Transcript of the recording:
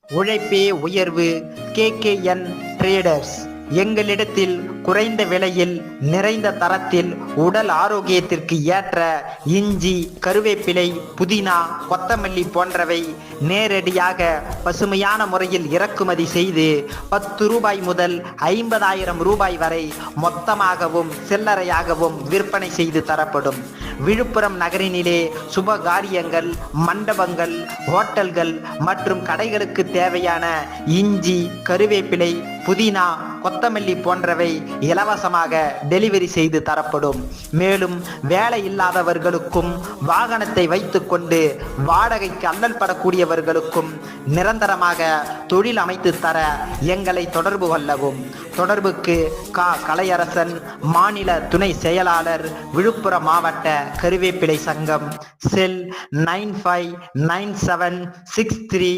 உழைப்பே உயர்வு. KKN traders. எங்களிடத்தில் குறைந்த விலையில் நிறைந்த தரத்தில் உடல் ஆரோக்கியத்திற்கு ஏற்ற இஞ்சி, கருவேப்பிலை, புதினா, கொத்தமல்லி போன்றவை நேரடியாக பசுமையான முறையில் இறக்குமதி செய்து 10 ரூபாய் முதல் 50,000 ரூபாய் வரை மொத்தமாகவும் சில்லறையாகவும் விற்பனை செய்து தரப்படும். விழுப்புரம் நகரினிலே சுபகாரியங்கள், மண்டபங்கள், ஹோட்டல்கள் மற்றும் கடைகளுக்கு தேவையான இஞ்சி, கருவேப்பிலை, புதினா, கொத்தமல்லி போன்றவை இலவசமாக டெலிவரி செய்து தரப்படும். மேலும் வேலை இல்லாதவர்களுக்கும் வாகனத்தை வைத்துக்கொண்டு வாடகைக்கு அல்லல் படக்கூடியவர்களுக்கும் நிரந்தரமாக தொழில் அமைத்து தர எங்களை தொடர்பு கொள்ளவும். தொடர்புக்கு கலையரசன், மாநில துணை செயலாளர், விழுப்புரம் மாவட்ட கருவேப்பிலை சங்கம். செல் 95976357